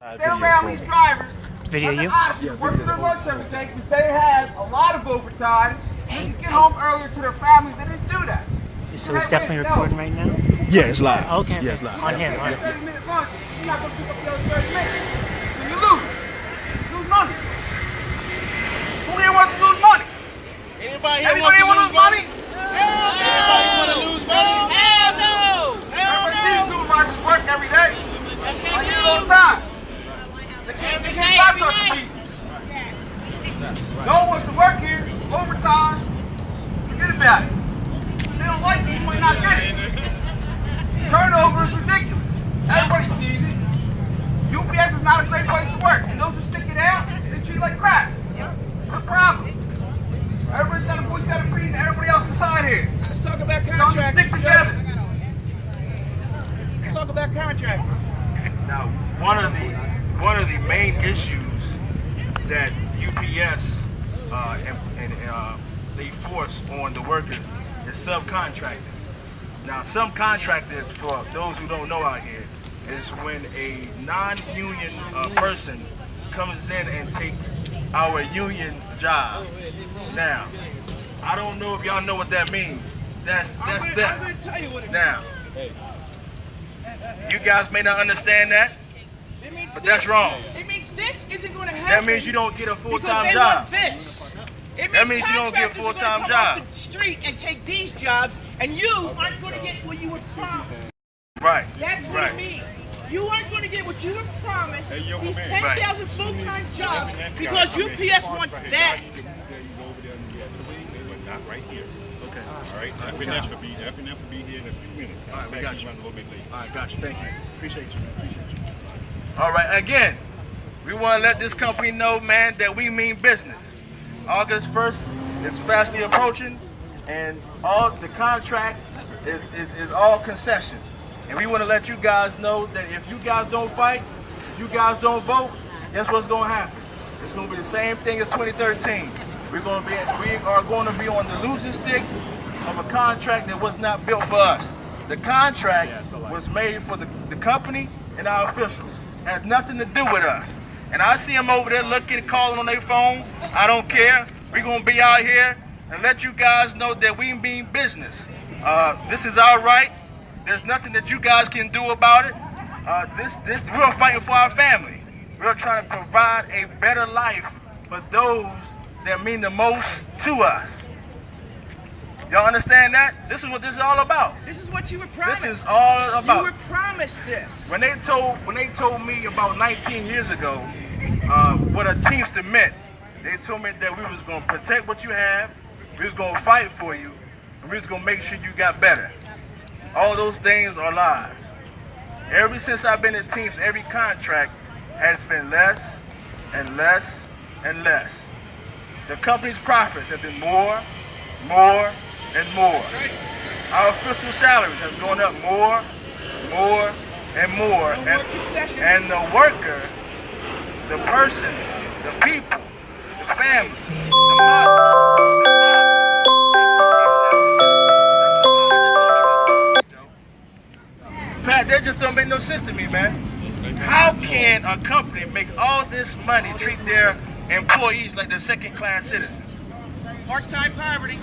Stay around these drivers. Video you? Yeah, working their lunch every day because they have a lot of overtime. They can get home earlier to their families. They didn't do that. So it's definitely recording right now? Yeah, it's live. Okay. Yeah, it's live. On him. If you get a 30-minute lunch, you're not going to pick up the other 30 minutes. So you lose. You lose money. Who here wants to lose money? Anybody Anybody want to lose money? Anybody want to lose money? Hell no! Everybody sees supervisors work every day. I do it all the time. They can't stop touching pieces. No one wants to work here. Overtime. Forget about it. If they don't like it, you might not get it. Turnover is ridiculous. Everybody sees it. UPS is not a great place to work. And those who stick it out, they treat you like crap. It's a problem. Everybody's got a voice out of breathing, everybody else inside here. Let's talk about Don't contractors. stick together. Let's talk about contractors. Now, one of the main issues that UPS they force on the workers is subcontracting. Now, subcontractors, for those who don't know out here, is when a non-union person comes in and takes our union job. Now, I don't know if y'all know what that means. That's I'm that. going to tell you what it Now, you guys may not understand that, means. but that's wrong. It means this isn't going to happen. That means you don't get a full-time because they job. Want this. It That means means you don't get a contractors are full-time gonna come job. off the street and take these jobs, and you aren't going to get what you were promised. Right. That's what Right. it means. You aren't going to get what you were promised, these 10,000 Right. full-time jobs, because UPS wants that. Not right here. Okay. All right. FNF will be here in a few minutes. All right, we got you. Run a little bit late. All right, got you. Thank you. Appreciate you. All right, again, we want to let this company know, man, that we mean business. August 1st is fastly approaching, and all the contract is all concessions. And we want to let you guys know that if you guys don't fight, if you guys don't vote, guess what's going to happen? It's going to be the same thing as 2013. We are going to be on the losing stick of a contract that was not built for us. The contract was made for the company and our officials. It has nothing to do with us. And I see them over there looking, calling on their phone. I don't care. We're going to be out here and let you guys know that we mean business. This is our right. There's nothing that you guys can do about it. We're fighting for our family. We're trying to provide a better life for those that mean the most to us. Y'all understand that? This is what this is all about. This is what you were promised. This is all about. You were promised this. When they told me about 19 years ago what a teamster meant, they told me that we was going to protect what you have, we was going to fight for you, and we was going to make sure you got better. All those things are lies. Ever since I've been in Teams, every contract has been less and less and less. The company's profits have been more, more, and more. Our official salaries has gone up more, more, and more. And the worker, the person, the people, the family, the mother, Pat, that just don't make no sense to me, man. How can a company make all this money, treat their employees like they're second-class citizens? Part-time poverty.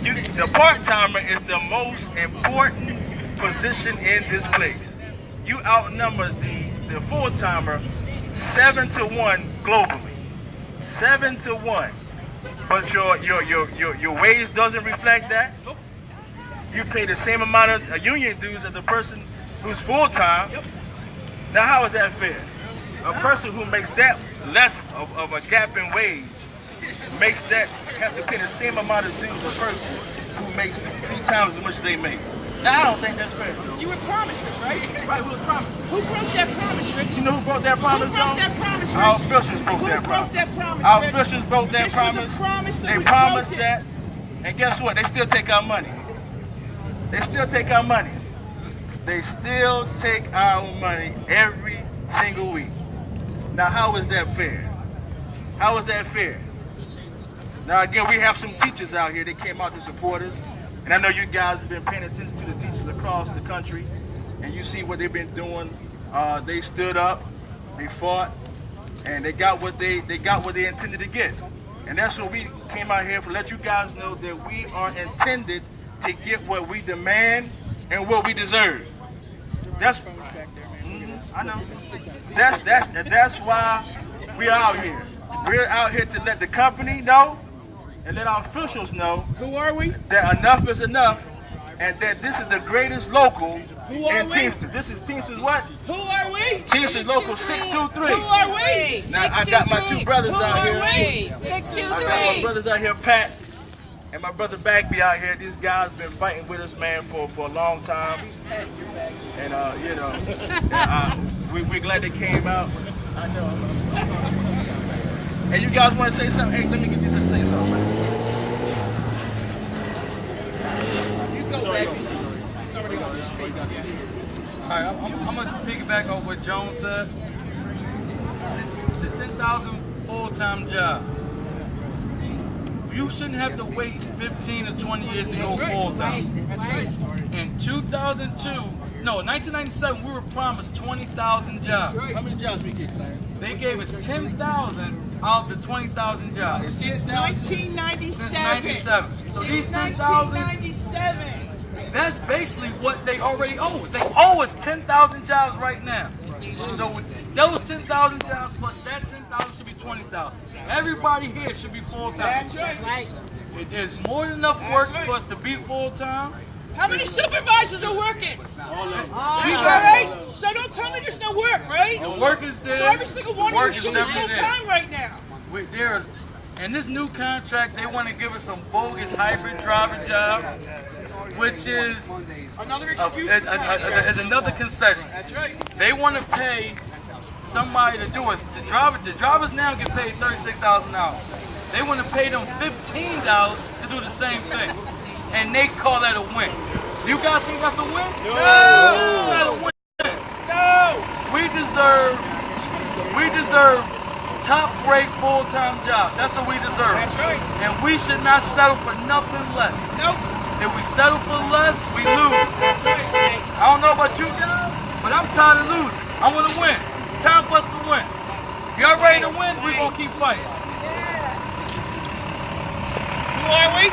The part-timer is the most important position in this place. You outnumber the full-timer 7-to-1 globally. 7-to-1. But your wage doesn't reflect that. You pay the same amount of union dues as the person who's full-time. Now, how is that fair? A person who makes that less of a gap in wage have to pay the same amount of dues as a person who makes 3 times as much as they make. Now, I don't think that's fair. You were promised this, right? Right, who was promised? Who broke that promise, Rich? You know who broke that promise, Who broke that promise, Rich? Our officials broke that promise. Who broke that promise, Our Rich? officials broke that This was a promise. promise that They was promised broken. that, and guess what? They still take our money. They still take our money. They still take our money every single week. Now, how is that fair? How is that fair? Now, again, we have some teachers out here that came out to support us. And I know you guys have been paying attention to the teachers across the country. And you see what they've been doing. They stood up. They fought, and they got what they intended to get. And that's what we came out here to let you guys know, that we are intended to get what we demand and what we deserve. That's I know. That's why we're out here. We're out here to let the company know and let our officials know. Who are we? That enough is enough, and that this is the greatest local Who are in we? Teamsters. This is Teamsters what? Who are we? Teamsters Local 623. Who are we? Now I got my two brothers Who out are here. we? I got my brothers out here, Pat, and my brother Bagby out here. These guys been fighting with us, man, for a long time. And you know, we're glad they came out. I know. And you guys want to say something? Hey, let me get you to say something, man. You go, baby. All right, I'm going to piggyback off what Jones said. The 10,000 full-time job. You shouldn't have to wait 15 to 20 years to go full-time. That's right. In 1997, we were promised 20,000 jobs. How many jobs we get, Clarence? They gave us 10,000 out of the 20,000 jobs. Since 1997. Since 97. So these Since 10,000, 1997. that's basically what they already owe us. They owe us 10,000 jobs right now. So those 10,000 jobs plus that 10,000 should be 20,000. Everybody here should be full-time. That's right. It is more than enough work for us to be full-time. How many supervisors are working? You all right? So don't tell me there's no work, right? The work is there. So every single one of Work you is should be definitely full-time there. right now. In this new contract, they want to give us some bogus hybrid driver jobs, which is Another excuse is for contract. another concession. That's right. They want to pay somebody to do it. The drivers now get paid $36,000. They want to pay them $15 to do the same thing, and they call that a win. Do you guys think that's a win? No. That's not a win. No. We deserve top-rate full-time jobs. That's what we deserve. That's right. And we should not settle for nothing less. Nope. If we settle for less, we lose. That's right. I don't know about you guys, but I'm tired of losing. I want to win. It's time for us to win. If y'all ready to win, we're going to keep fighting. Who are we?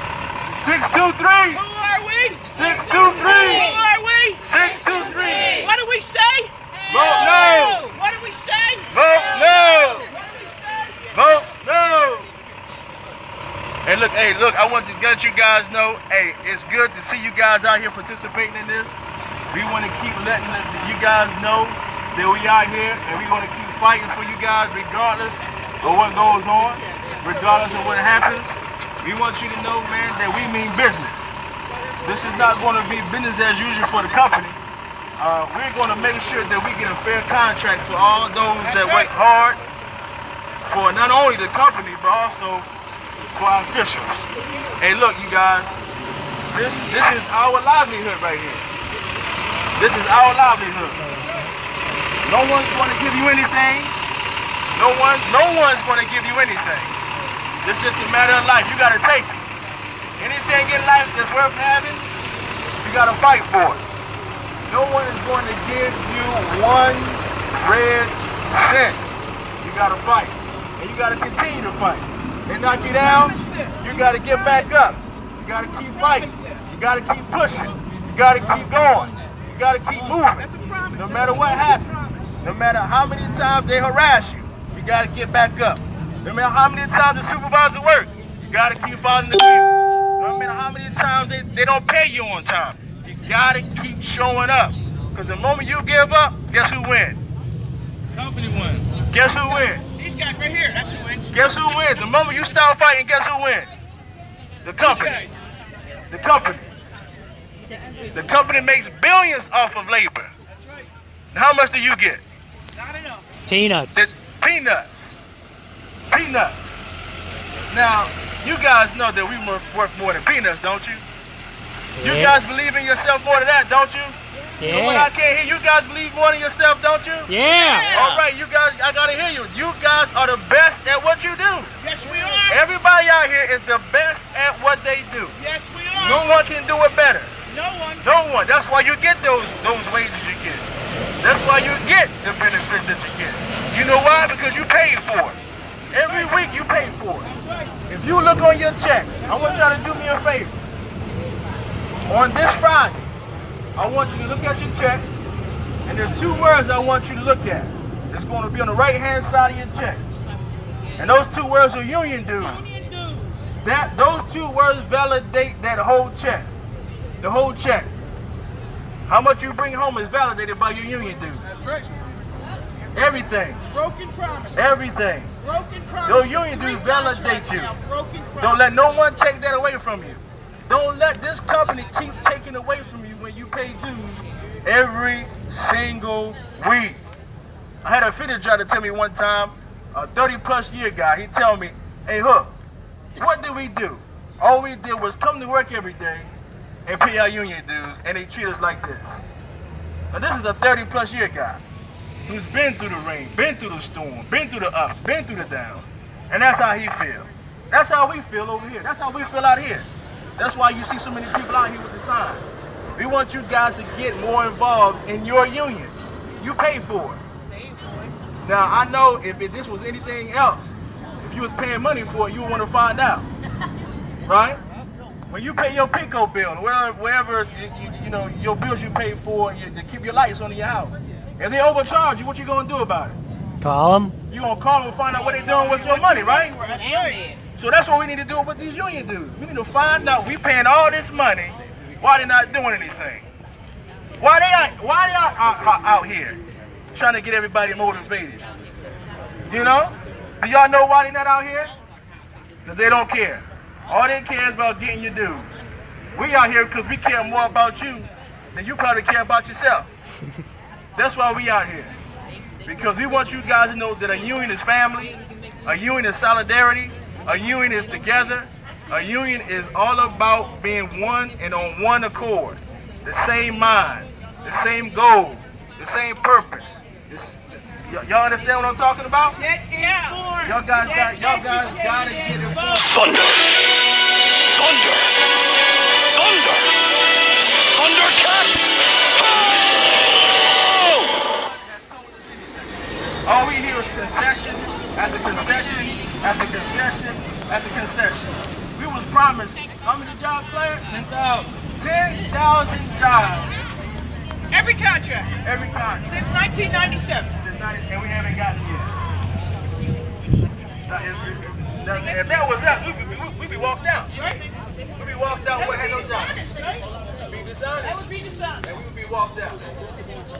623. Who are we? 623. Who are we? 623. What do we say? Vote no. What do we say? Vote no. What do we say? Vote no. Hey, look, I want to let you guys know, hey, it's good to see you guys out here participating in this. We want to keep letting you guys know that we out here, and we're going to keep fighting for you guys regardless of what goes on, regardless of what happens. We want you to know, man, that we mean business. This is not going to be business as usual for the company. We're going to make sure that we get a fair contract for all those that work hard for not only the company, but also for our officials. Hey, look, you guys, this is our livelihood right here. This is our livelihood. No one's going to give you anything. No one's going to give you anything. It's just a matter of life. You got to take it. Anything in life that's worth having, you got to fight for it. No one is going to give you one red cent. You got to fight. And you got to continue to fight. They knock you down, you got to get back up. You got to keep fighting. You got to keep pushing. You got to keep going. You got to keep moving. No matter what happens. No matter how many times they harass you, you got to get back up. No matter how many times the supervisor works, you got to keep following the people. No matter how many times they don't pay you on time, you got to keep showing up. Because the moment you give up, guess who wins? Company wins. Guess who wins? These guys right here, that's who wins. Guess who wins? The moment you start fighting, guess who wins? The company. The company. The company makes billions off of labor. Now, how much do you get? Not enough. Peanuts. Peanuts. Peanuts. Now, you guys know that we worth more than peanuts, don't you? You guys believe in yourself more than that, don't you? Yeah. When I can't hear you guys believe more in yourself, don't you? Yeah. All right, you guys, I gotta hear you. You guys are the best at what you do. Yes, we are. Everybody out here is the best at what they do. Yes, we are. No one can do it better. No one. No one. That's why you get those wages you get. That's why you get the benefits that you get. You know why? Because you paid for it. Every week you pay for it. If you look on your check, I want y'all to do me a favor. On this Friday, I want you to look at your check, and there's 2 words I want you to look at. It's going to be on the right-hand side of your check. And those 2 words are union dues. Those 2 words validate that whole check. The whole check. How much you bring home is validated by your union dues. That's right. Everything. Broken promise. Everything. Broken promise. Your union dues validate you. Broken promise. Don't let no one take that away from you. Don't let this company keep taking away from you when you pay dues every single week. I had a fitter try to tell me one time, a 30-plus year guy, he tell me, hey, Hook, what did we do? All we did was come to work every day and pay our union dues, and they treat us like this. Now, this is a 30-plus year guy who's been through the rain, been through the storm, been through the ups, been through the downs, and that's how he feels. That's how we feel over here. That's how we feel out here. That's why you see so many people out here with the sign. We want you guys to get more involved in your union. You pay for it. Now, I know if this was anything else, if you was paying money for it, you would want to find out, right? When you pay your PICO bill, wherever you know your bills you pay for to keep your lights on in your house, if they overcharge you, what you gonna do about it? Call them. You gonna call them and find out what they're doing with your money, right? That's right. So that's what we need to do with these union dues. We need to find out we paying all this money, why they're not doing anything. Why they out here trying to get everybody motivated? You know? Do y'all know why they're not out here? Because they don't care. All they care is about getting your dues. We out here because we care more about you than you probably care about yourself. That's why we out here. Because we want you guys to know that a union is family, a union is solidarity, a union is together, a union is all about being one and on one accord. The same mind, the same goal, the same purpose. Y'all understand what I'm talking about? Get informed. Y'all guys gotta get involved. Thunder! Thunder! Thunder! Thundercats! All we hear is concession after concession after concession after concession. We was promised how many jobs, Claire? 10,000. 10,000 jobs. Every contract. Every contract. Since 1997. And we haven't gotten it yet. Now, if that was us, we'd be walked out. We'd be walked out. What had no jobs? Be dishonest. That would be dishonest. And we would be walked out.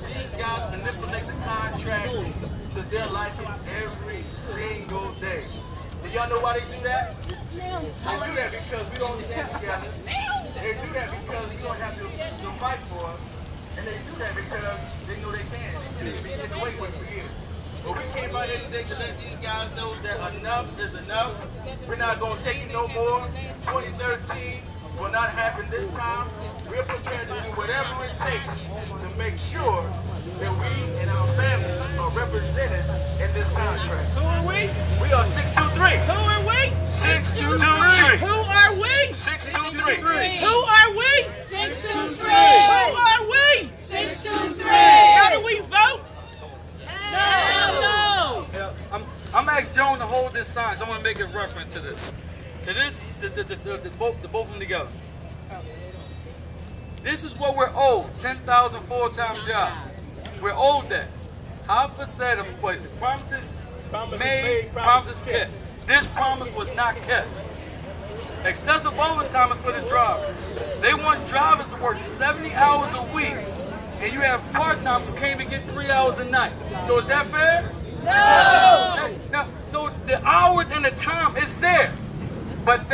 These guys manipulate the contracts to their liking every single day. Do y'all know why they do that? They do that because we don't stand together. They do that because we don't have to fight for us. And they do that because they know they can. They've been getting away with it for years. But we came out here today to let these guys know that enough is enough. We're not going to take it no more. 2013 will not happen this time. We're prepared to do whatever it takes to make sure that we and our families are represented in this contract. Who are we? We are 623. Who are we? 623. Who are we? 623. Who are we? 623. Who are we? 623. How do we vote? No. I'm asking Joan to hold this sign, so I want to make a reference to this. Both of them together. This is what we're owed, 10,000 full-time jobs. We're owed that. Hoffa said, promises made, promises kept. This promise was not kept. Excessive overtime is for the drivers. They want drivers to work 70 hours a week, and you have part-time who can't even get 3 hours a night. So is that fair? No. So the hours and the time is there, but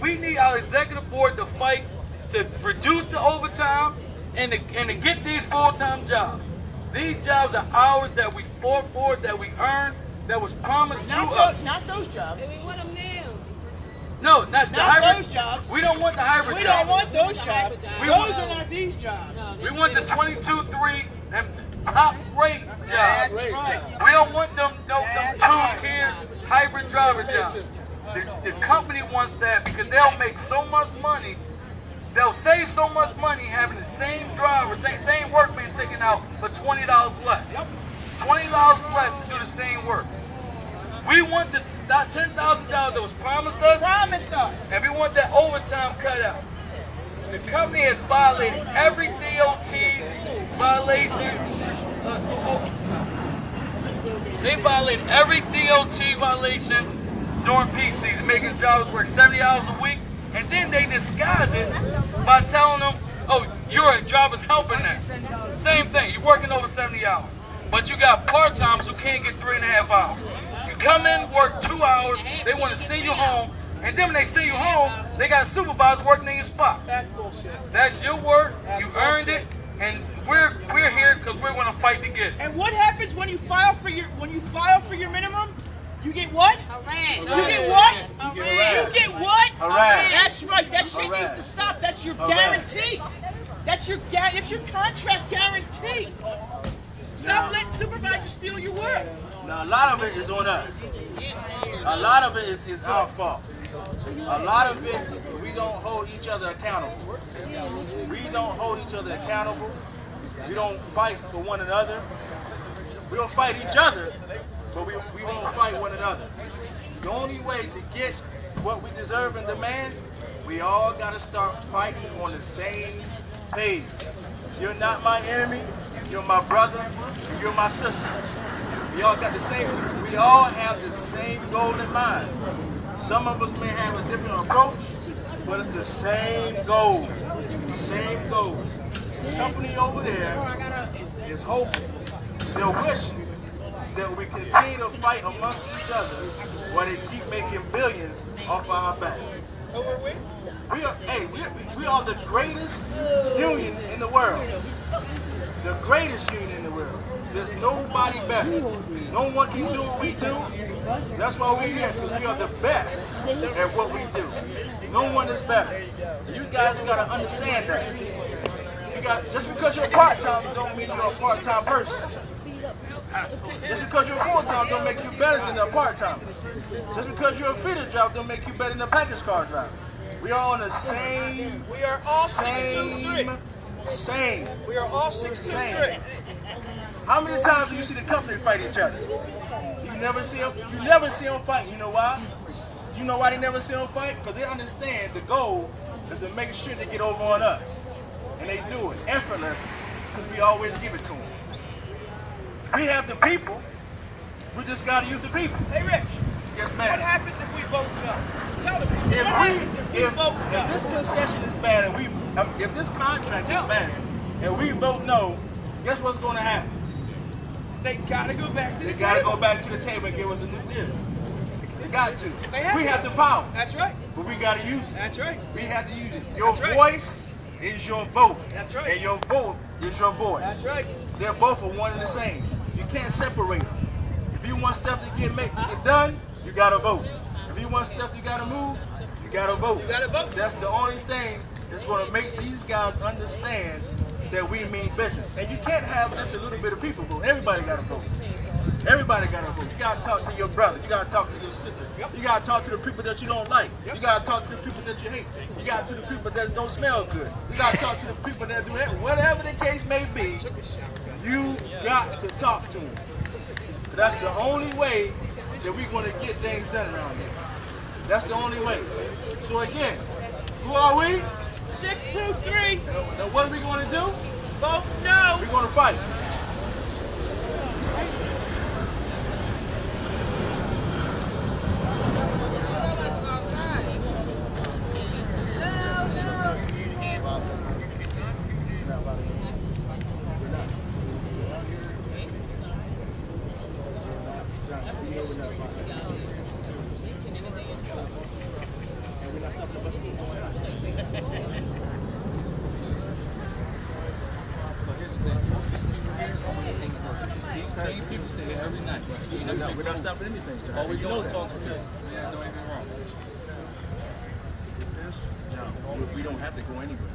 we need our executive board to fight to reduce the overtime and to get these full-time jobs. These jobs are hours that we fought for, that we earned, that was promised to us. Not those jobs. And we want them now. No, not the hybrid. Those jobs. We don't want the hybrid We jobs. don't want those jobs. Those are not these jobs. We want the 22-3 and top-rate jobs. That's right. We don't want them two-tier hybrid driver jobs. The company wants that because they'll make so much money. They'll save so much money having the same driver, same workman taken out for $20 less. Yep. $20 less to do the same work. We want that $10,000 that was promised us, and we want that overtime cut out. The company has violated every DOT violation. They violated every DOT violation during peak season, making the drivers work 70 hours a week, and then they disguise it by telling them, oh, you're a driver's helping that. Same thing, you're working over 70 hours, but you got part-timers who can't get 3.5 hours. You come in, work 2 hours, they want to send you home, and then when they send you home, they got a supervisor working in your spot. That's bullshit. That's your work, you earned it, and we're here because we're going to fight to get it. And what happens when you file for your minimum? You get what? Harassed. You get what? Harassed. You get what? Harassed. That's right. That shit needs to stop. That's your guarantee. That's your contract guarantee. Stop letting supervisors steal your work. Now, a lot of it is on us. A lot of it is our fault. A lot of it, we don't hold each other accountable. We don't hold each other accountable. We don't fight for one another. We don't fight each other, but we won't fight one another. The only way to get what we deserve and demand, we all got to start fighting on the same page. You're not my enemy. You're my brother. And you're my sister. We all got the same. We all have the same goal in mind. Some of us may have a different approach, but it's the same goal. Same goal. The company over there is hoping, they're wishing that we continue to fight amongst each other while they keep making billions off our back. We are the greatest union in the world. The greatest union in the world. There's nobody better. No one can do what we do. That's why we're here, because we are the best at what we do. No one is better. You guys gotta understand that. Just because you're part-time don't mean you're a part-time person. Just because you're full-time don't make you better than a part-time. Just because you're a fitter job don't make you better than a package car driver. We are on the same. We are all 623. Same. We are all 623. How many times do you see the company fight each other? You never see them fight. You know why? You know why they never see them fight? Because they understand the goal is to make sure they get over on us. And they do it effortless because we always give it to them. We have the people. We just got to use the people. Hey, Rich. Yes, ma'am. What happens if we vote no? Tell the people. What happens if we vote no? If this concession is bad and if this contract is bad and we vote no, guess what's going to happen? They got to go back to the table. They got to go back to the table and give us a new deal. They got to. We have the power. That's right. But we got to use it. That's right. We have to use it. Your voice is your vote. That's right. And your vote is your voice. That's right. They're both are one and the same. You can't separate them. If you want stuff to get done, you got to vote. If you want stuff you got to move, you got to vote. You got to vote. That's the only thing that's going to make these guys understand that we mean business. And you can't have just a little bit of people vote. Everybody got to vote. Everybody got to vote. You got to talk to your brother. You got to talk to your sister. You got to talk to the people that you don't like. You got to talk to the people that you hate. You got to talk to the people that don't smell good. You got to talk to the people that do whatever the case may be. You got to talk to them. That's the only way that we're going to get things done around here. That's the only way. So again, who are we? 623. Now what are we going to do? Vote no. We're going to fight. These paid people sit here every night. No, we're not stopping anything, John. All we You do know is that. talk to this. We ain't doing anything wrong. John, we don't have to go anywhere.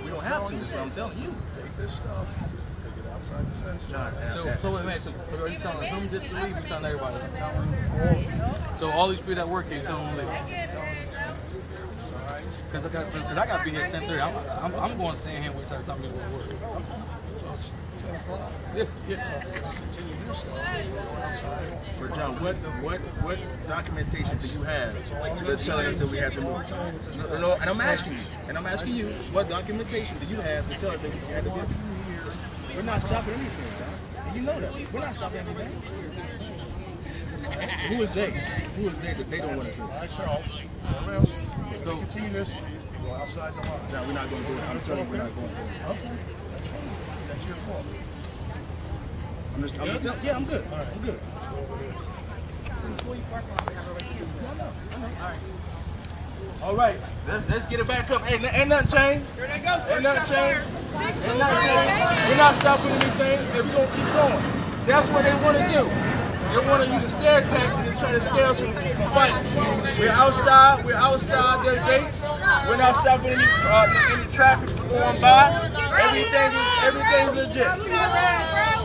We don't have to. That's what I'm telling you. Take this stuff. Take it outside the fence. John, So are you telling them just to leave? You telling everybody? So all these people that work here, you telling them to leave? Because I got to be here at 10:30. I'm going to stay in here and wait till the time to go to work. But John, what documentation do you have that telling us that we have to move? No, and I'm asking you, what documentation do you have to tell us that we have to move? We're not stopping anything, John. You know that. We're not stopping anything. Who is they? Who is they that they don't want to do? So continue this. Go outside the line. No, we're not going to do it. I'm telling you, we're not going to do it. Okay. That's your fault. I'm good. I'm good. All right, let's get it back up. Hey, ain't nothing changed. Here they go. Ain't nothing changed. 6 Ain't nothing changed. We're not stopping anything, and we're going to keep going. That's what they want to do. They want to use a scare tactic to try to scare us from fighting. We're outside their gates. We're not stopping any traffic from going by. Everything's legit.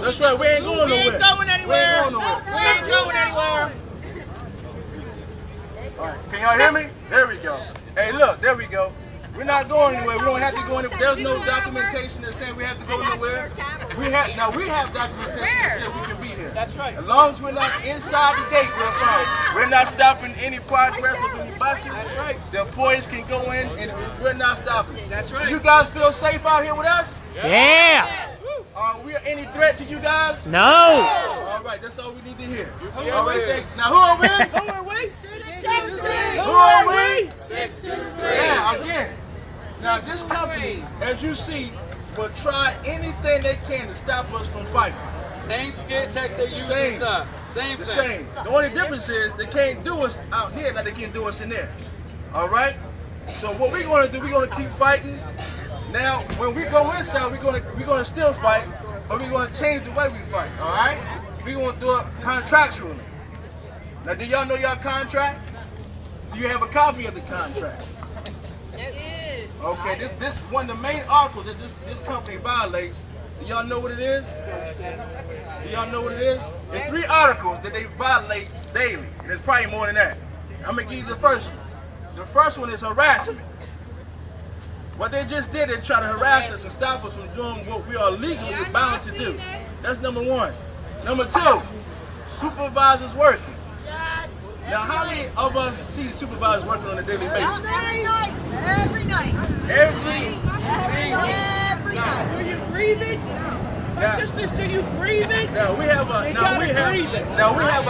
That's right, we ain't going nowhere. We ain't going anywhere. We We ain't going anywhere. All right, can y'all hear me? There we go. Hey, look, there we go. We're not going anywhere. We don't have to go anywhere. There's no documentation that saying we have to go nowhere. We have documentation that says we can be here. That's right. As long as we're not inside the gate, we're fine. We're not stopping any progress of any buses. That's right. The employees can go in, and we're not stopping. That's right. You guys feel safe out here with us? Yeah. Are we any threat to you guys? No. All right, that's all we need to hear. All right, thanks. Now, who are we? Who are we? Who are we? 623. Yeah, again. Now, this company, as you see, will try anything they can to stop us from fighting. Same scare tactic they use Same. inside. Same The thing. same. The only difference is they can't do us out here like they can do us in there. All right? So what we're going to do, we're going to keep fighting. Now, when we go inside, we're going to still fight, but we're going to change the way we fight. All right? We're going to do it contractually. Now, do y'all know y'all contract? Do you have a copy of the contract? Okay, this one of the main articles that this company violates. Do y'all know what it is? Do y'all know what it is? There's 3 articles that they violate daily, and there's probably more than that. I'm gonna give you the first one. The first one is harassment. What they just did, they try to harass us and stop us from doing what we are legally bound to do. That's number 1. Number 2, supervisors working. Now, how many of us see supervisors working on a daily basis? Every night. Every night. Every night. Do you breathe it? My sisters, do you breathe it? Now we have an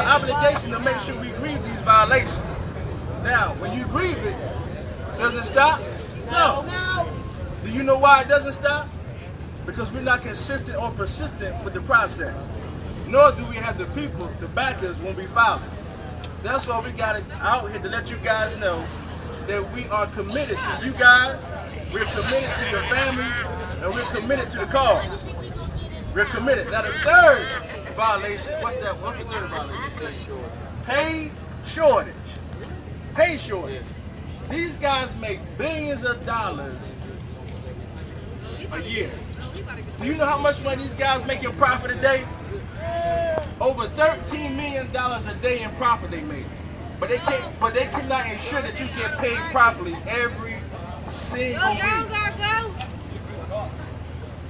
obligation to make sure we grieve these violations. Now, when you grieve it, does it stop? No. Do you know why it doesn't stop? Because we're not consistent or persistent with the process. Nor do we have the people to back us when we file it. That's why we got it out here to let you guys know that we are committed to you guys, we're committed to your families, and we're committed to the cause. We're committed. Now the third violation, what's the third violation? Pay shortage. Pay shortage. These guys make billions of dollars a year. Do you know how much money these guys make in profit a day? Over $13 million a day in profit they make. But they cannot ensure that you get paid properly every single week.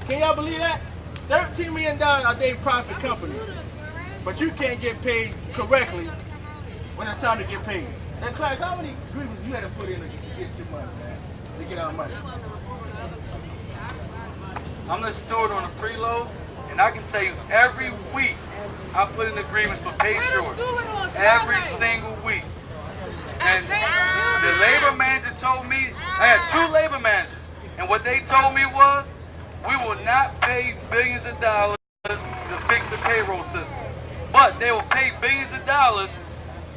Can y'all believe that? $13 million a day profit company. But you can't get paid correctly when it's time to get paid. Now class, how many grievances you had to put in to get your money, man? To get our money? I'm the steward on a preload, and I can tell you every week I put in agreements for pay shorts. Every single week. And the labor manager told me, I had 2 labor managers, and what they told me was, we will not pay billions of dollars to fix the payroll system. But they will pay billions of dollars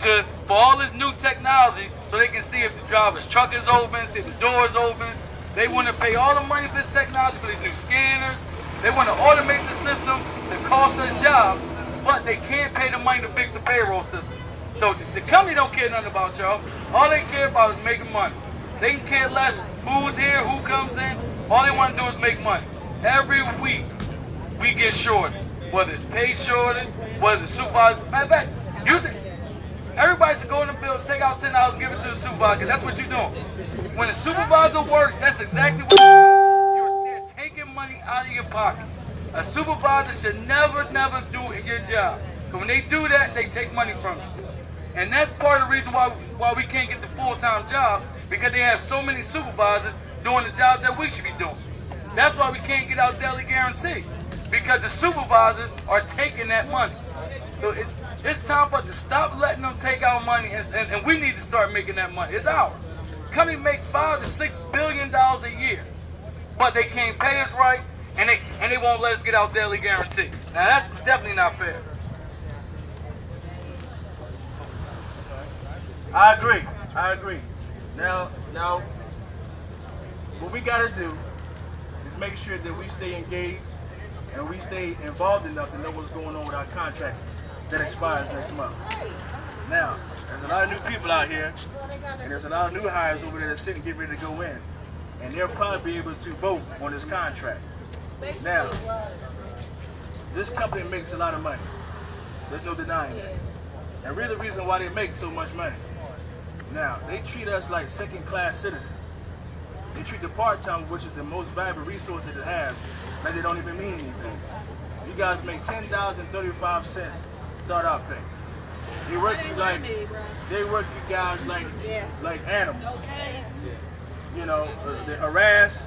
for all this new technology so they can see if the driver's truck is open, see if the door is open. They want to pay all the money for this technology, for these new scanners. They want to automate the system that costs us jobs, but they can't pay the money to fix the payroll system. So the company don't care nothing about y'all. All they care about is making money. They can care less who's here, who comes in. All they want to do is make money. Every week, we get shorted. Whether it's pay shortage, whether it's supervisor. Matter of fact, use it. Everybody should go in the bill, take out $10 and give it to the supervisor. That's what you're doing. When the supervisor works, that's exactly what you're doing. You're taking money out of your pocket. A supervisor should never do your job. So when they do that, they take money from you. And that's part of the reason why we can't get the full-time job, because they have so many supervisors doing the job that we should be doing. That's why we can't get our daily guarantee, because the supervisors are taking that money. So it's time for us to stop letting them take our money, and we need to start making that money. It's ours. Company makes $5 to $6 billion a year, but they can't pay us right, and they won't let us get our daily guarantee. Now that's definitely not fair. I agree. Now, what we got to do is make sure that we stay engaged and we stay involved enough to know what's going on with our contract that expires next month. Now, there's a lot of new people out here, and there's a lot of new hires over there that sit and get ready to go in, and they'll probably be able to vote on this contract. Now, this company makes a lot of money. There's no denying that. And really the reason why they make so much money. Now, they treat us like second-class citizens. They treat the part-time, which is the most valuable resource that they have, like they don't even mean anything. You guys make $10.35 start-out pay. They work you like you guys like animals. You know, they harass,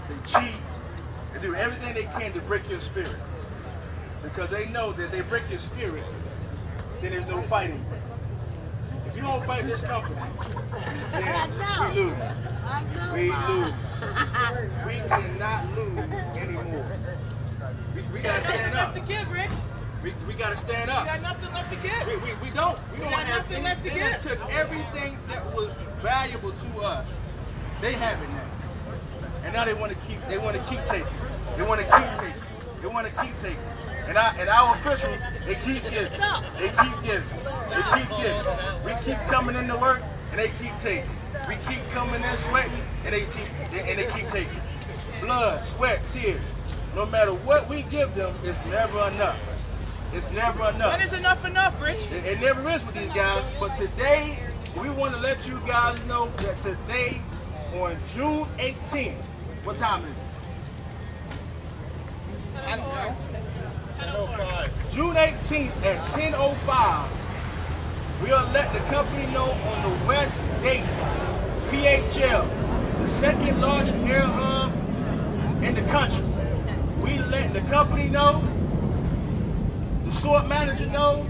they cheat, they do everything they can to break your spirit. Because they know that if they break your spirit, then there's no fighting. If you don't fight this company, then we lose. We lose. We cannot lose anymore. We gotta stand up. We gotta stand up. You got nothing left to give. We don't. We don't have nothing left to They give. took everything that was valuable to us. They have it now. And now they want to keep taking. They want to keep taking. They want to keep taking. And our officials, they keep giving. They keep giving. They keep giving. We keep coming into work and they keep taking. We keep coming in sweating and they keep taking. Blood, sweat, tears. No matter what we give them, it's never enough. It's never enough. When is enough, Rich? It never is with these guys. But today, we want to let you guys know that today, on June 18th, what time is it? I don't know. June 18th at 10:05, we'll let the company know on the West Gate PHL, the second largest air hub in the country. We let the company know, the sort manager know,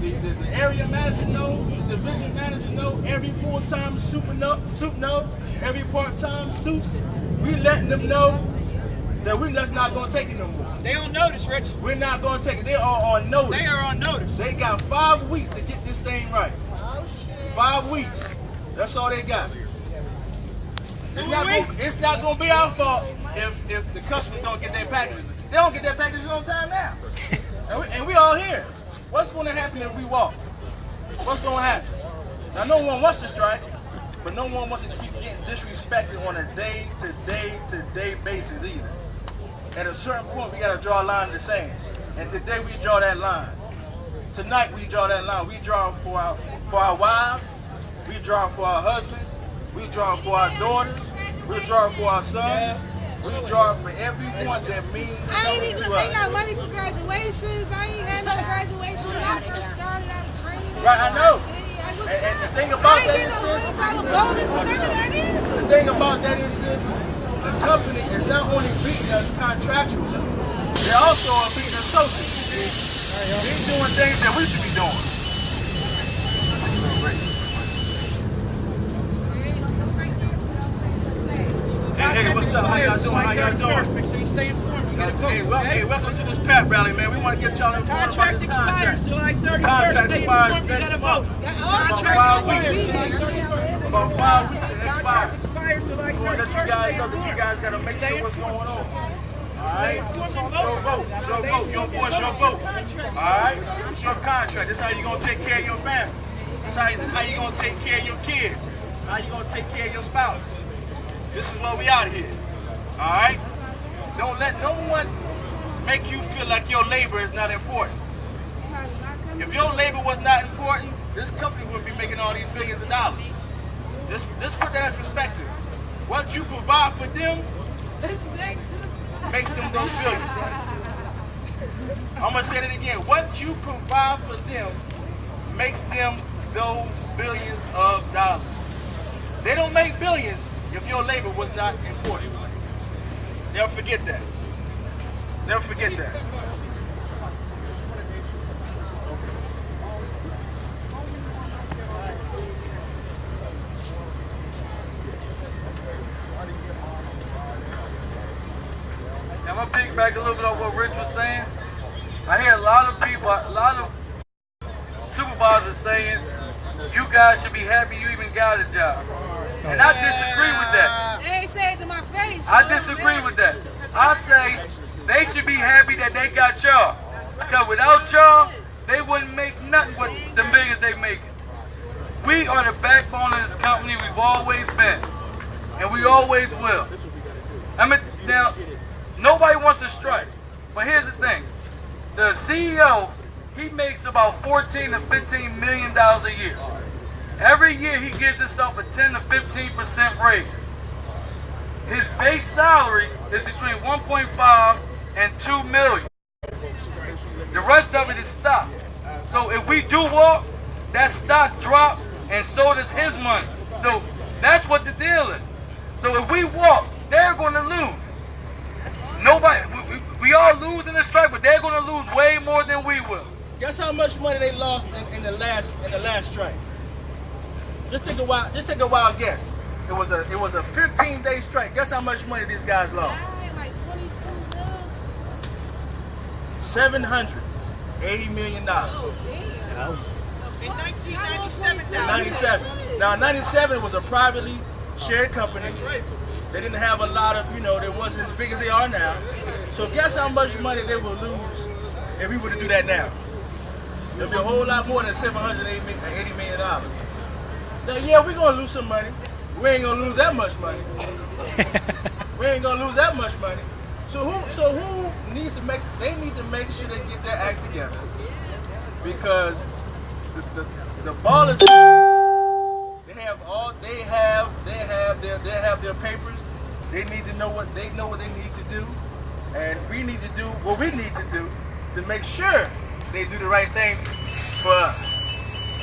the area manager know, the division manager know, every full-time soup know, every part-time soup. We letting them know that we're just not going to take it no more. They on notice, Rich. We're not going to take it. They are on notice. They are on notice. They got 5 weeks to get this thing right. 5 weeks. That's all they got. It's not going to be our fault if the customers don't get their packages. They don't get their packages on time now. And we all here. What's going to happen if we walk? What's going to happen? Now, no one wants to strike, but no one wants to keep getting disrespected on a day-to-day basis either. At a certain point, we got to draw a line in the sand. And today, we draw that line. Tonight, we draw that line. We draw for our wives. We draw for our husbands. We draw for our daughters. We draw for our sons. We draw for everyone that means something to us. They got money for graduations. I ain't had no graduation when I first started out of training. Right, I know. And the thing about that is, the thing about that is, the company is not only beating us contractually, they also are beating us socially. They're doing things that we should be doing. Hey, what's up? How y'all doing? How y'all doing? Make sure you stay informed. You gotta vote. Hey, welcome to this pep rally, man. We want to get y'all informed about Contract this expires July 31st. Contract Stay expires informed. You next gotta month. vote. Contract expires July 31st. About 5 weeks to expire. Contract expires July We want to let you 31st. guys know that you guys got to make sure what's going on. Alright? Your vote. Your vote. Your voice, your vote. Alright? It's your contract. This is how you're going to take care of your family. This is how you're going to take care of your kids. How you're going to take care of your spouse. This is why we out here. Alright? Don't let no one make you feel like your labor is not important. If your labor was not important, this company wouldn't be making all these billions of dollars. Just put that in perspective. What you provide for them, makes them those billions. I'm gonna say it again. What you provide for them makes them those billions of dollars. They don't make billions if your labor was not important. Never forget that. Never forget that. Now, I'm gonna piggyback a little bit on what Rich was saying. I hear a lot of people, a lot of supervisors saying, you guys should be happy you even got a job. And I disagree with that. They ain't say it to my face. I disagree with that. I say they should be happy that they got y'all. Because without y'all, they wouldn't make nothing but the millions they making. We are the backbone of this company. We've always been. And we always will. I mean, now, nobody wants to strike. But here's the thing. The CEO, he makes about $14 to $15 million a year. Every year he gives himself a 10 to 15% raise. His base salary is between 1.5 and 2 million. The rest of it is stock. So if we do walk, that stock drops and so does his money. So that's what the deal is. So if we walk, they're going to lose. Nobody, we all lose in the strike, but they're going to lose way more than we will. Guess how much money they lost in the last strike? Just take a wild guess. It was a 15-day strike. Guess how much money these guys lost? Like 22 $780 million. In 1997. 97. Now, 97 was a privately shared company. They didn't have a lot of, they wasn't as big as they are now. So guess how much money they will lose if we were to do that now? It'll be a whole lot more than $780 million. Now, yeah, we're going to lose some money. We ain't going to lose that much money. We ain't going to lose that much money. So who needs to they need to make sure they get their act together. Because the ball is, they have their papers. They need to know what they need to do. And we need to do what we need to do to make sure they do the right thing for us.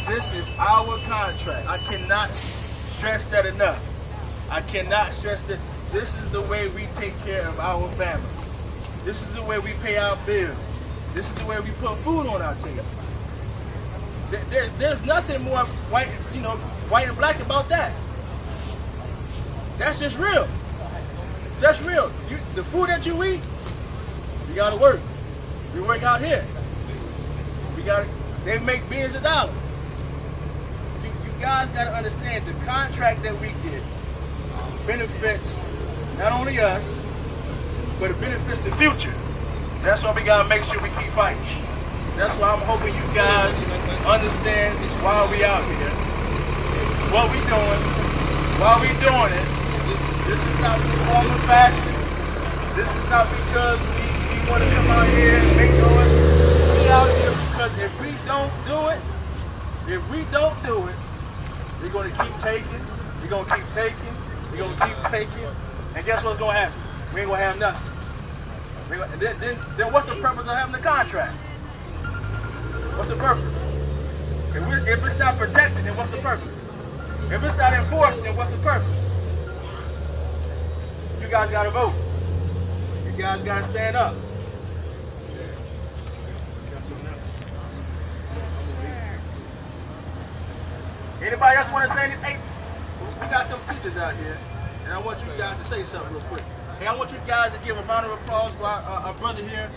This is our contract. I cannot stress that enough. I cannot stress that this is the way we take care of our family. This is the way we pay our bills. This is the way we put food on our table. There's nothing more white and black about that. That's just real. That's real. The food that you eat, you gotta work. We work out here. They make billions of dollars. You guys gotta understand the contract that we get benefits not only us, but it benefits the future. That's why we gotta make sure we keep fighting. That's why I'm hoping you guys understand why we out here, what we doing, why we doing it. This is not for form of fashion. This is not because we want to come out here and make noise. We out here because if we don't do it, we're going to keep taking, we're going to keep taking, we're going to keep taking, and guess what's going to happen? We ain't going to have nothing. Then what's the purpose of having the contract? What's the purpose? If it's not protected, then what's the purpose? If it's not enforced, then what's the purpose? You guys got to vote. You guys got to stand up. Anybody else want to say anything? Hey, we got some teachers out here, and I want you guys to say something real quick. Hey, I want you guys to give a round of applause for our brother here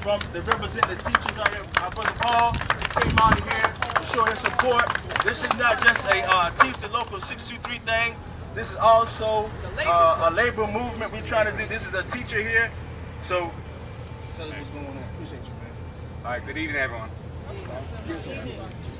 from the representing the teachers out here, our brother Paul. He came out here to show his support. This is not just a Teamster Local 623 thing. This is also a labor movement we're trying to do. This is a teacher here. So, tell us what's going on. Appreciate you, man. All right, good evening, everyone.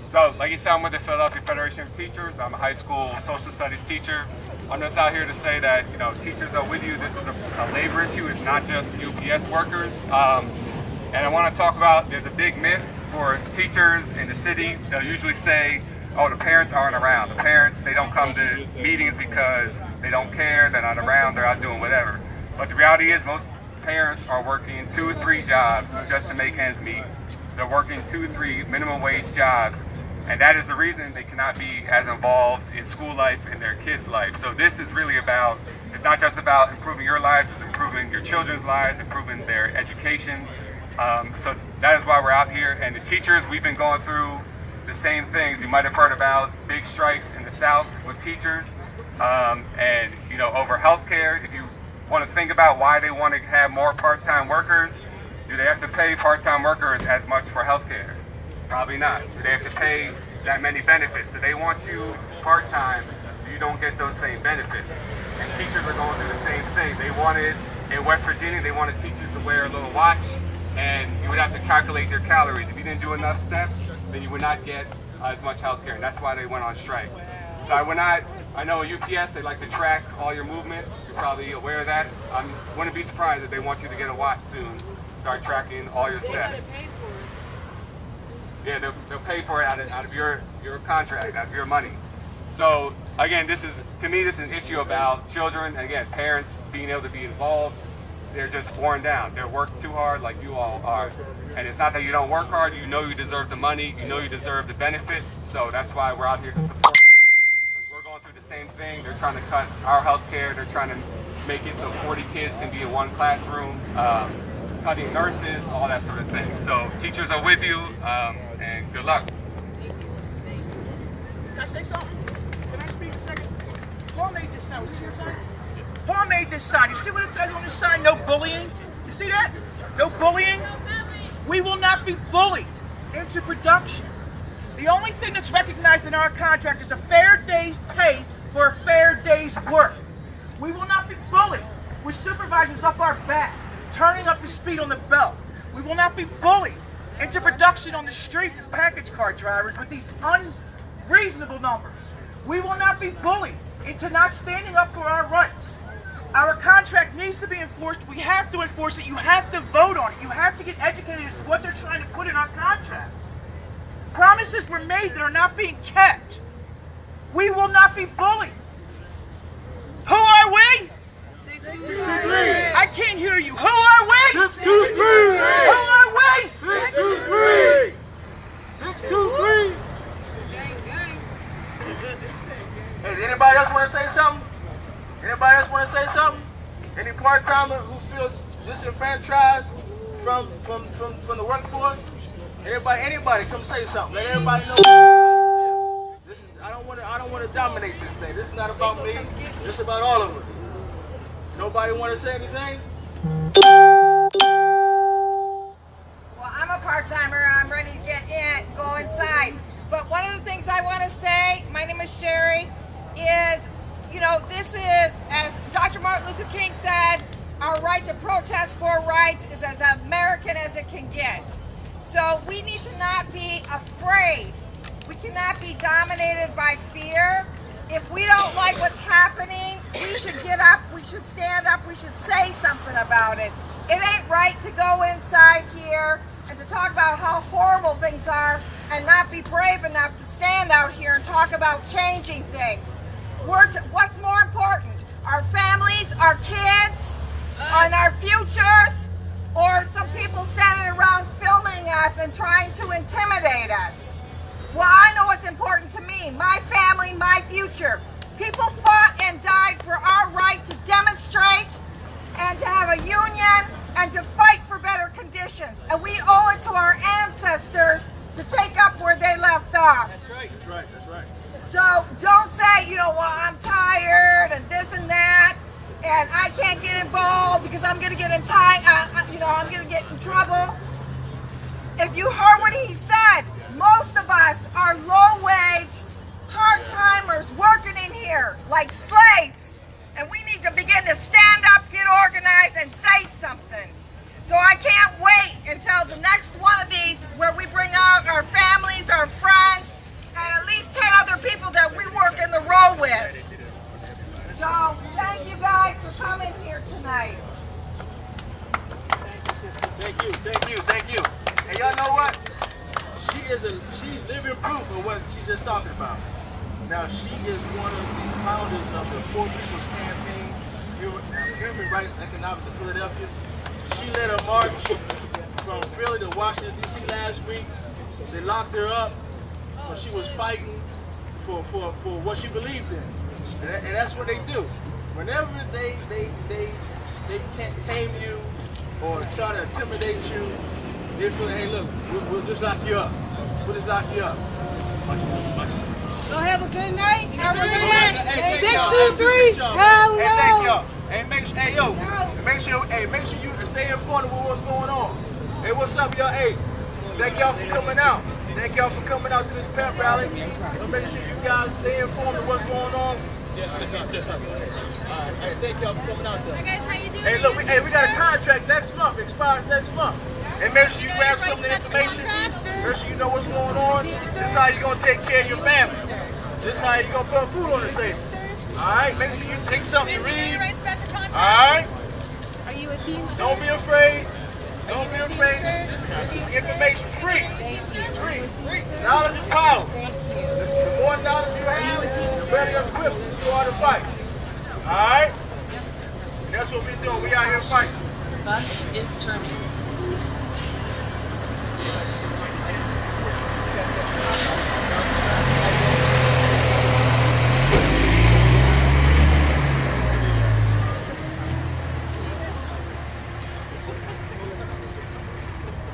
So, like you said, I'm with the Philadelphia Federation of Teachers. I'm a high school social studies teacher. I'm just out here to say that, teachers are with you. This is a labor issue. It's not just UPS workers. And I want to talk about, there's a big myth for teachers in the city. They'll usually say, oh, the parents aren't around. The parents, they don't come to meetings because they don't care, they're not around, they're out doing whatever. But the reality is most parents are working 2 or 3 jobs just to make ends meet. They're working 2 or 3 minimum wage jobs, and that is the reason they cannot be as involved in school life and their kids' life. So this is really about, it's not just about improving your lives, it's improving your children's lives, improving their education. So that is why we're out here. And the teachers, we've been going through the same things. You might have heard about big strikes in the South with teachers, and you know, over healthcare. If you want to think about why they want to have more part-time workers, do they have to pay part-time workers as much for healthcare? Probably not. Do they have to pay that many benefits? So they want you part-time so you don't get those same benefits. And teachers are going through the same thing. They wanted, in West Virginia, they wanted teachers to wear a little watch, and you would have to calculate your calories. If you didn't do enough steps, then you would not get as much healthcare, and that's why they went on strike. So I know at UPS, they like to track all your movements. You're probably aware of that. I wouldn't be surprised if they want you to get a watch soon. Start tracking all your steps. Yeah, they'll pay for it out of your contract, out of your money. So again, to me, this is an issue about children, and again, parents being able to be involved. They're just worn down. They're worked too hard like you all are. And it's not that you don't work hard, you know you deserve the money, you know you deserve the benefits, so that's why we're out here to support you. We're going through the same thing. They're trying to cut our health care, they're trying to make it so 40 kids can be in one classroom, cutting nurses, all that sort of thing. So teachers are with you, and good luck. Can I say something? Can I speak a second? Paul made this sign. Was this your sign? Paul made this sign. You see what it says on this sign? No bullying. You see that? No bullying. We will not be bullied into production. The only thing that's recognized in our contract is a fair day's pay for a fair day's work. We will not be bullied with supervisors up our back, turning up the speed on the belt. We will not be bullied into production on the streets as package car drivers with these unreasonable numbers. We will not be bullied into not standing up for our rights. Our contract needs to be enforced. We have to enforce it. You have to vote on it. You have to get educated as to what they're trying to put in our contract. Promises were made that are not being kept. We will not be bullied. Who are we? 63. I can't hear you. Who are we? 623. Who are we? 623. 623. Hey, anybody else want to say something? Anybody else want to say something? Any part-timer who feels disenfranchised from the workforce? Anybody come say something. Let everybody know. I don't want to dominate this thing. This is not about me. This is about all of us. Nobody want to say anything? Well, I'm a part-timer. I'm ready to get in, go inside. But one of the things I want to say, my name is Sherry, is, you know, this is, as Dr. Martin Luther King said, our right to protest for rights is as American as it can get. So we need to not be afraid. We cannot be dominated by fear. If we don't like what's happening, we should get up, we should stand up, we should say something about it. It ain't right to go inside here and to talk about how horrible things are and not be brave enough to stand out here and talk about changing things. What's more important? Our families, our kids, and our futures, or some people standing around filming us and trying to intimidate us? Well, I know what's important to me, my family, my future. People fought and died for our right to demonstrate and to have a union and to fight for better conditions. And we owe it to our ancestors to take up where they left off. That's right, that's right, that's right. So don't say, you know, well, I'm tired and this and that, and I can't get involved because I'm going to get in I'm going to get in trouble. If you heard what he said, most of us are low-wage, part-timers working in here like slaves, and we need to begin to stand up, get organized, and say something. So I can't wait until the next one of these where we bring out our families, our friends, and at least 10 other people that we work in the road with. So thank you guys for coming here tonight. Thank you, thank you, thank you. And y'all know what? She's living proof of what she's just talking about. Now, she is one of the founders of the Poor People's Campaign, Human Rights Economics of Philadelphia. She led a march from Philly to Washington, D.C. last week. They locked her up, but she was fighting for what she believed in. And that's what they do. Whenever they can't tame you or try to intimidate you, they feel, hey, look, we'll just lock you up. We'll just lock you up. So have a good night. Have a good night. Hey, 623. Hello. Hey, thank y'all. Hey, make sure you stay informed of what's going on. Hey, what's up, y'all? Hey, thank y'all for coming out. Thank y'all for coming out to this pep rally. So make sure you guys stay informed of what's going on. Hey, thank y'all for coming out there. Hi guys, how you doing? Hey, look, we got a contract next month. Expires next month. And make sure you grab some of the information. Make sure you know what's going on. This is how you're going to take care of your family. This is how you're going to put food on the table. All right? Make sure you take something to read. All right? Are you a teamster? Don't be afraid. Don't be afraid. This is information free. Free. Knowledge is power. The more knowledge you have, the better equipped you are to fight. All right? And that's what we're doing. We out here fighting. Bus is turning.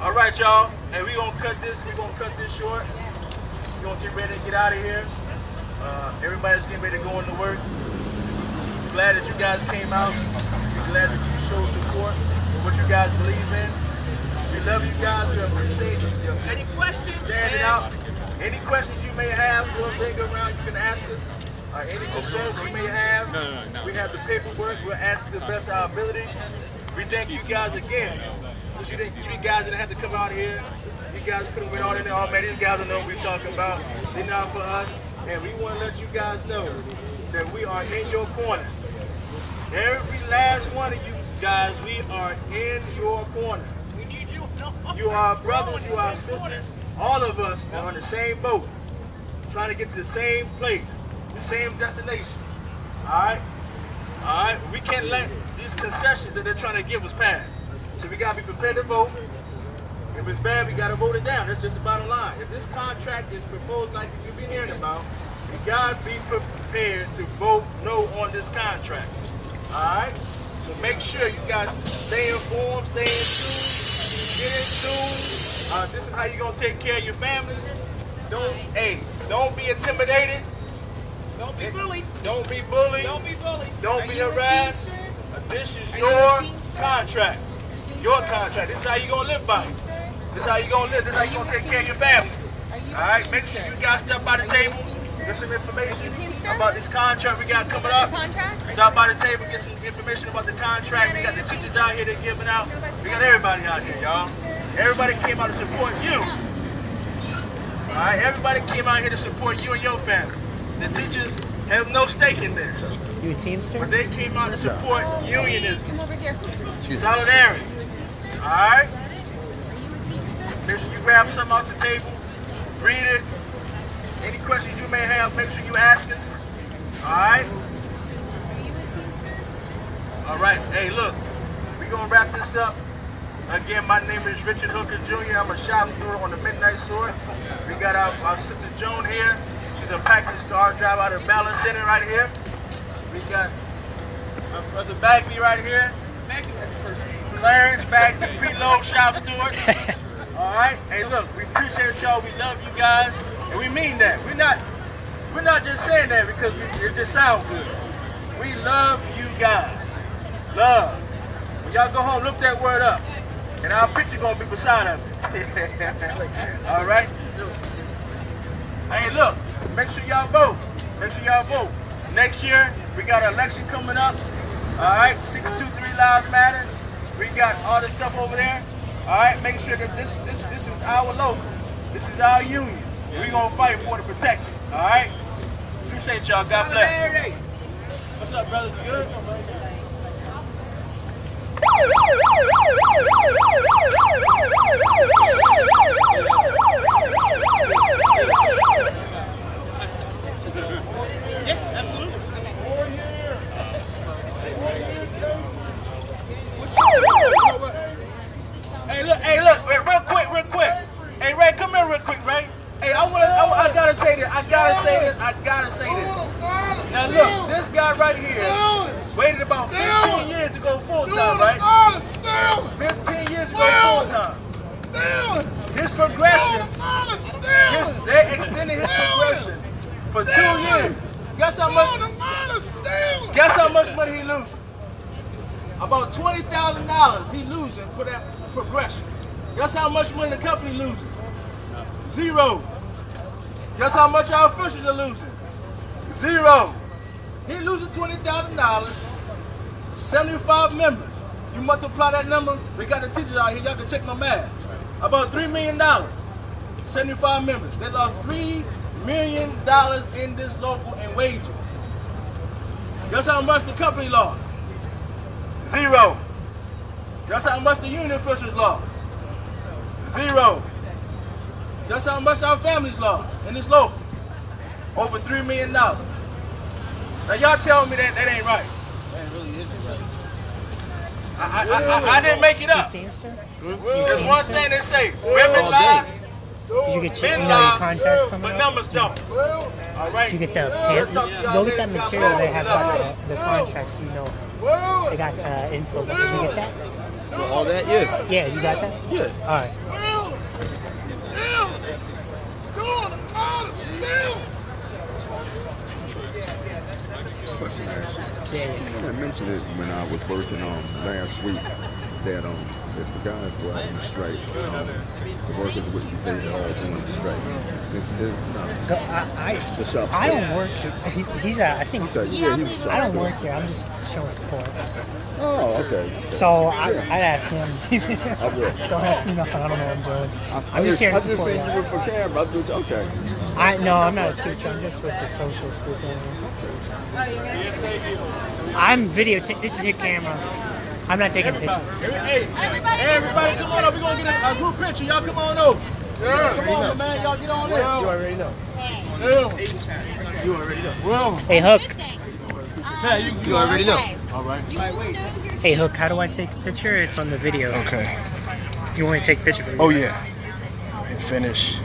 All right, y'all. Hey, we're gonna cut this short. We're gonna get ready to get out of here. Everybody's getting ready to go into work. Glad that you guys came out. We're glad that you showed support for what you guys believe in. We love you guys. We appreciate you. Any questions? Standing out. Any questions you may have, we'll linger around. You can ask us. Any concerns you may have. No. We have the paperwork. We'll ask to the best of our ability. We thank you guys again. You guys didn't have to come out here. You guys could have went on in there already. These guys don't know what we're talking about. They're not for us. And we want to let you guys know that we are in your corner. Every last one of you guys, we are in your corner. We need you. You are our brothers, you are our sisters. All of us are on the same boat, trying to get to the same place, the same destination. All right? All right? We can't let these concessions that they're trying to give us pass. So we got to be prepared to vote. If it's bad, we got to vote it down. That's just the bottom line. If this contract is proposed like you've been hearing about, you got to be prepared to vote no on this contract. All right? So make sure you guys stay informed, stay in tune, get in tune. This is how you're going to take care of your families. Don't be intimidated. Don't be bullied. Don't be bullied. Don't be bullied. Don't be harassed. This is your contract. Your contract. This is how you're going to live by. This is how you're going to live. This is how you're going to take care of your family. All right? Make sure you guys step by the table, get some information about this contract we got coming up. Stop by the table, get some information about the contract. We got the teachers out here, they're giving out. We got everybody out here, y'all. Everybody came out to support you. All right? Everybody came out here to support you and your family. The teachers have no stake in this. You a teamster? But they came out to support unionism. Come over here. Solidarity. All right? Make sure you grab something off the table, read it. Any questions you may have, make sure you ask us. All right? All right. Hey, look, we're going to wrap this up. Again, my name is Richard Hooker Jr. I'm a shop steward on the Midnight Sword. We got our sister Joan here. She's a package car driver out of Balance Center right here. We got my brother Bagby right here. Clarence Bagby, preload shop steward. All right. Hey, look, we appreciate y'all. We love you guys, and we mean that. We're not just saying that because it just sounds good. We love you guys. Love. When y'all go home, look that word up, and our picture gonna be beside of it. All right. Hey, look. Make sure y'all vote. Make sure y'all vote. Next year, we got an election coming up. All right. 623 Lives Matter. We got all this stuff over there. All right, make sure that this is our local. This is our union. We're going to fight for it to protect it. All right? Appreciate y'all. God bless. What's up, brothers? You good? Yeah, absolutely. 4 years. 4 years, coach. Ray, come here real quick, Ray. Hey, I gotta say this. I gotta say this. Now look, this guy right here waited about 15 years to go full time, right? 15 years to go full time. His progression, they extended his progression for 2 years. Guess how much money he losing? About $20,000 he losing for that progression. Guess how much money the company losing? Zero. Guess how much our officials are losing? Zero. He losing $20,000, 75 members. You multiply that number, we got the teachers out here, y'all can check my math. About $3 million, 75 members. They lost $3 million in this local in wages. Guess how much the company lost? Zero. Guess how much the union officials lost? Zero. Guess how much our families lost in this local? Over $3 million. Now y'all tell me that ain't right. I didn't make it up. There's one thing they say, women lie, Did you get your, men your lie, contracts coming but up? numbers don't. All right. Did you get the go get that material they have about the contracts, you know. They got info. Did you get that? All that, yes. Yeah, you got that? Yeah. All right. Question I asked you. Yeah. I mentioned it when I was working last week that if the guys go out on strike, the workers wouldn't be paid at all during the strike. I don't work here. He's I think. Okay, yeah, he's a shop I don't steward. work here. I'm just showing support. Oh, okay. So I'd ask him. I will. Don't ask me nothing. I don't know what I'm doing. I'm just here to I just support. seen you were for camera. I was okay. No, I'm not a teacher. I'm just with the social school thing. I'm videotaping. This is his camera. I'm not taking a picture. Hey, everybody, come on up. We're going to get a group picture. Y'all come on over. Yeah, come on, man. Y'all get on in. You already know. You already know. Well, Hey, Hook. yeah, you already know. All right. Hey, Hook, how do I take a picture? It's on the video. Okay. You want me to take a picture? Oh, yeah. And finish.